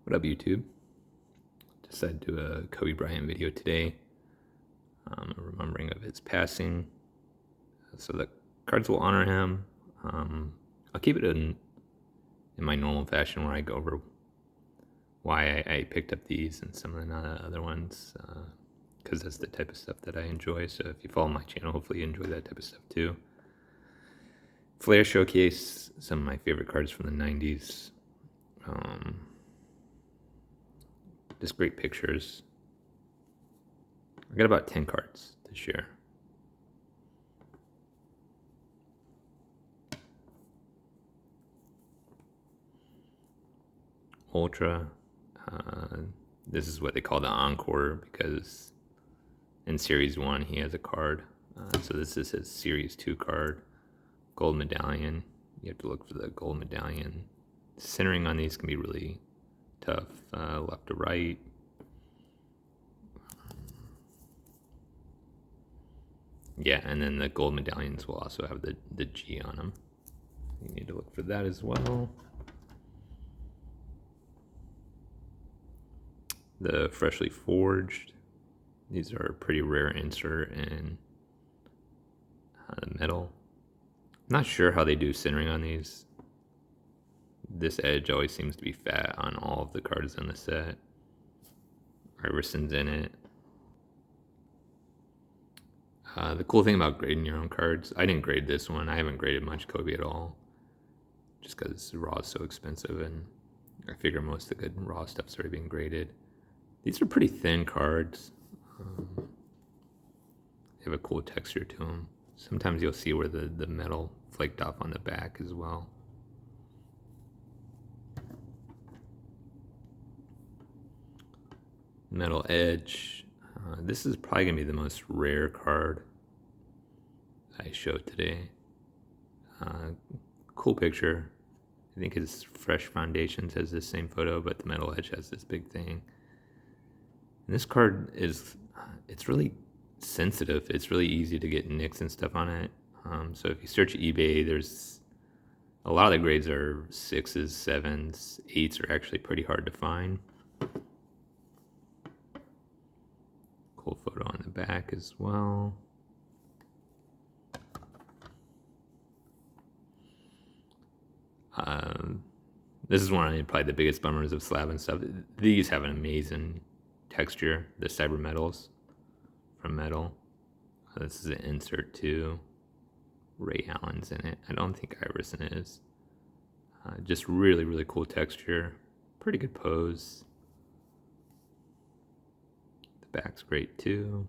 What up, YouTube? Decided to do a Kobe Bryant video today, remembering of his passing. So the cards will honor him. I'll keep it in my normal fashion where I go over why I picked up these and some of the other ones, because that's the type of stuff that I enjoy. So if you follow my channel, hopefully you enjoy that type of stuff too. Flair showcase some of my favorite cards from the 90s. Just great pictures. I got about 10 cards to share. Ultra. This is what they call the Encore because in Series 1 he has a card. So this is his Series 2 card. Gold Medallion. You have to look for the Gold Medallion. Centering on these can be really tough. Left to right. Yeah, and then the gold medallions will also have the G on them. You need to look for that as well. The freshly forged. These are a pretty rare insert in metal. I'm not sure how they do centering on these. This edge always seems to be fat on all of the cards in the set. Iverson's in it. The cool thing about grading your own cards, I didn't grade this one. I haven't graded much Kobe at all, just because raw is so expensive, and I figure most of the good raw stuff's already being graded. These are pretty thin cards. They have a cool texture to them. Sometimes you'll see where the metal flaked off on the back as well. Metal edge. This is probably going to be the most rare card I showed today. Cool picture. I think his Fresh Foundations has this same photo, but the metal edge has this big thing. And this card it's really sensitive. It's really easy to get nicks and stuff on it. So if you search eBay, there's a lot of the grades are 6s, 7s, 8s are actually pretty hard to find. Cool photo on the back as well. This is one of probably the biggest bummers of slab and stuff. These have an amazing texture, the cyber metals from metal. This is an insert too. Ray Allen's in it. I don't think Iverson is. Just really, really cool texture. Pretty good pose. The back's great too.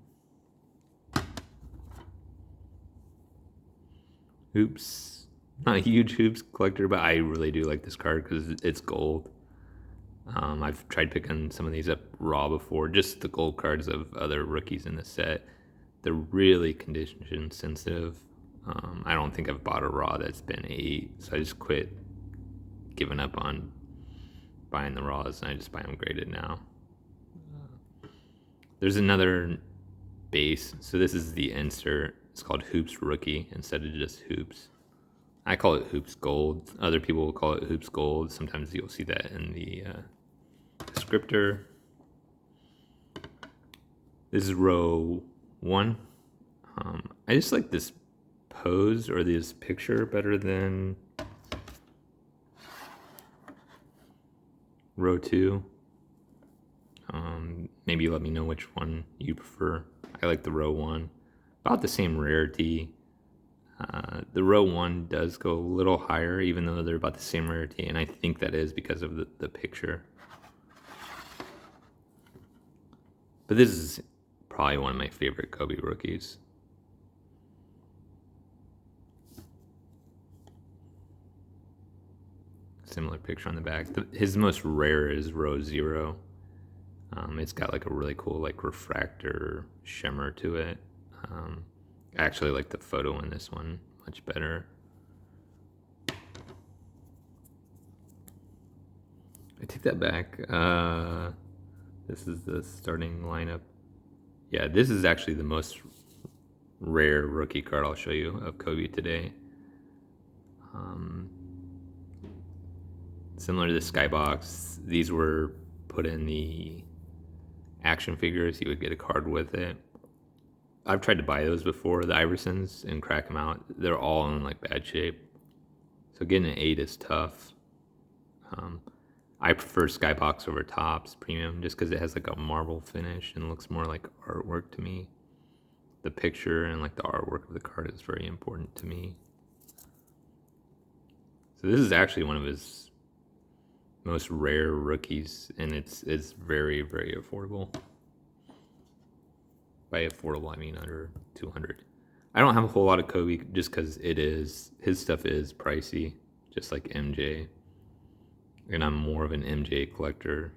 Hoops. Not a huge hoops collector, but I really do like this card because it's gold. I've tried picking some of these up raw before, just the gold cards of other rookies in the set. They're really condition sensitive. I don't think I've bought a raw that's been 8, so I just quit giving up on buying the raws, and I just buy them graded now. There's another base, so this is the insert. It's called Hoops Rookie instead of just Hoops. I call it Hoops Gold. Other people will call it Hoops Gold. Sometimes you'll see that in the descriptor. This is row 1. I just like this pose or this picture better than row 2. Maybe let me know which one you prefer. I like the row 1. About the same rarity. The row 1 does go a little higher, even though they're about the same rarity, and I think that is because of the picture. But this is probably one of my favorite Kobe rookies. Similar picture on the back. His most rare is row 0. It's got like a really cool like refractor shimmer to it. I actually like the photo in this one much better. I take that back. This is the starting lineup. Yeah, this is actually the most rare rookie card I'll show you of Kobe today. Similar to the Skybox, these were put in the action figures, you would get a card with it. I've tried to buy those before, the Iversons, and crack them out. They're all in like bad shape. So getting an 8 is tough. I prefer Skybox over Topps Premium just because it has like a marble finish and looks more like artwork to me. The picture and like the artwork of the card is very important to me. So this is actually one of his most rare rookies, and it's very, very affordable. By affordable, I mean under 200. I don't have a whole lot of Kobe just because his stuff is pricey, just like MJ. And I'm more of an MJ collector.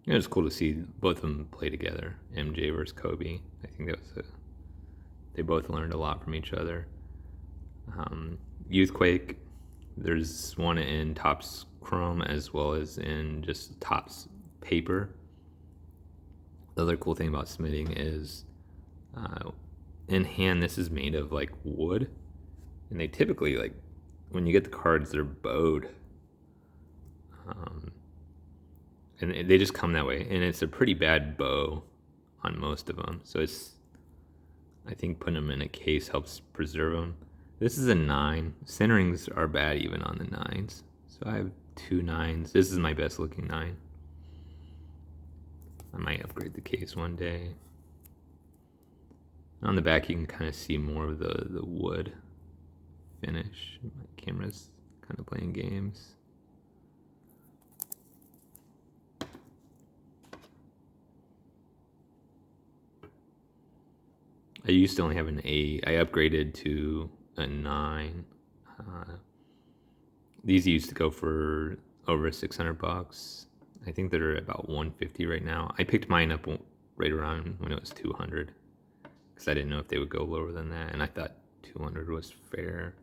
It's cool to see both of them play together, MJ versus Kobe. I think they both learned a lot from each other. Youthquake, there's one in Topps Chrome as well as in just Topps paper. The other cool thing about smithing is in hand, this is made of like wood, and they typically, like, when you get the cards, they're bowed. And they just come that way, and it's a pretty bad bow on most of them. So I think putting them in a case helps preserve them. This is a 9. Centerings are bad even on the 9s. So I have 2 9s. This is my best looking 9. I might upgrade the case one day. On the back, you can kind of see more of the wood finish. My camera's kind of playing games. I used to only have an 8. I upgraded to a 9. These used to go for over $600. I think they're about $150 right now. I picked mine up right around when it was $200 because I didn't know if they would go lower than that, and I thought $200 was fair.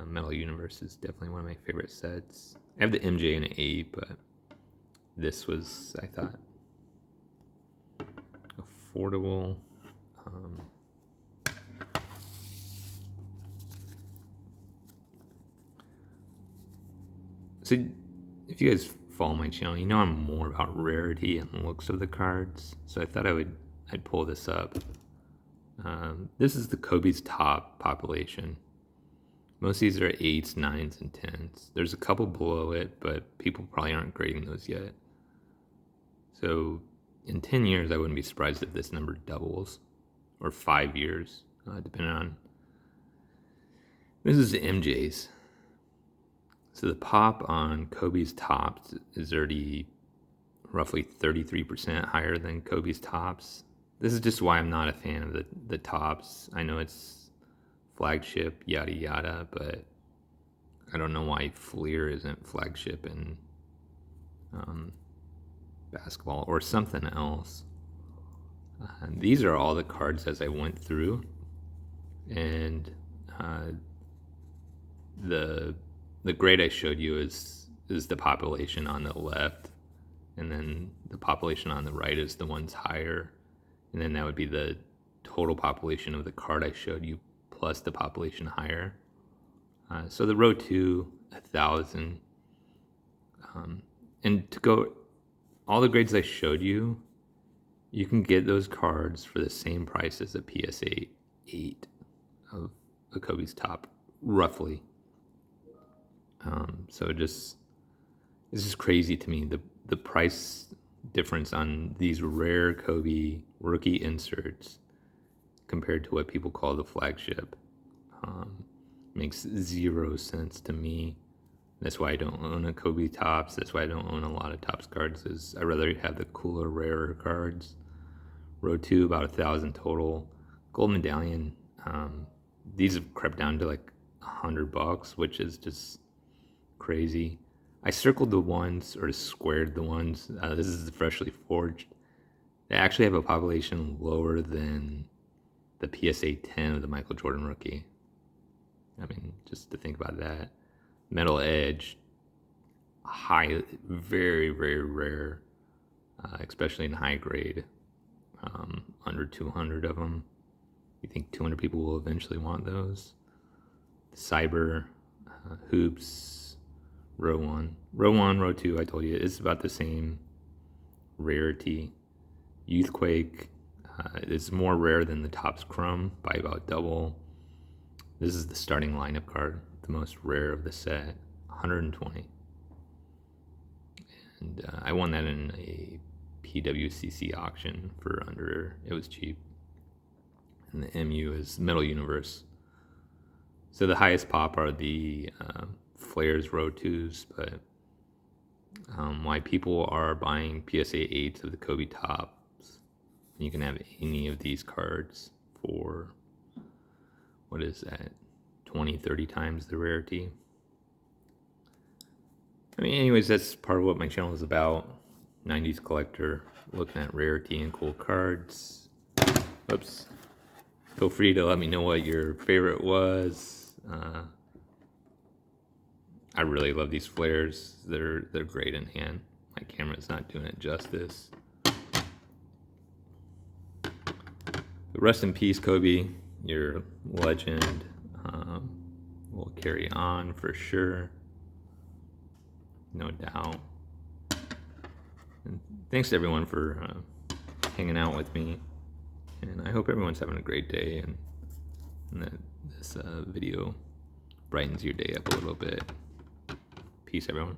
Metal Universe is definitely one of my favorite sets. I have the MJ and an 8, but this was, I thought, affordable. So if you guys follow my channel, you know I'm more about rarity and looks of the cards. So I thought I'd pull this up. This is the Kobe's top population. Most of these are 8s, 9s, and 10s. There's a couple below it, but people probably aren't grading those yet. So in 10 years, I wouldn't be surprised if this number doubles, or 5 years, depending on. This is the MJs. So the pop on Kobe's tops is already roughly 33% higher than Kobe's tops. This is just why I'm not a fan of the tops. I know it's flagship, yada yada, but I don't know why Flair isn't flagship in basketball or something else. These are all the cards as I went through, and the grade I showed you is the population on the left, and then the population on the right is the ones higher, and then that would be the total population of the card I showed you plus the population higher. So the row 2, 1,000, and to go, all the grades I showed you, you can get those cards for the same price as a PSA 8 of a Kobe's top, roughly. So it's just crazy to me, the price difference on these rare Kobe rookie inserts compared to what people call the flagship. Makes zero sense to me. That's why I don't own a Kobe Topps. That's why I don't own a lot of Topps cards. Is I rather have the cooler, rarer cards. Row 2, about 1,000 total. Gold Medallion. These have crept down to like $100, which is just crazy. I circled the ones, or squared the ones. This is the freshly forged. They actually have a population lower than the PSA 10 of the Michael Jordan rookie. I mean, just to think about that. Metal Edge, high, very, very rare, especially in high grade. Under 200 of them. You think 200 people will eventually want those? Cyber, Hoops, row 1. Row 1, row 2, I told you, it's about the same rarity. Youthquake is more rare than the Topps Chrome by about double. This is the starting lineup card, the most rare of the set, 120. And I won that in a PWCC auction for under, it was cheap. And the MU is Metal Universe. So the highest pop are the Flair's row 2s, but why people are buying PSA 8s of the Kobe Tops, you can have any of these cards for, what is that, 20, 30 times the rarity. I mean, anyways, that's part of what my channel is about. 90s collector, looking at rarity and cool cards. Oops. Feel free to let me know what your favorite was. I really love these Flairs. They're great in hand. My camera's not doing it justice. But rest in peace, Kobe. Your legend will carry on for sure. No doubt. And thanks to everyone for hanging out with me. And I hope everyone's having a great day and that this video brightens your day up a little bit. Peace, everyone.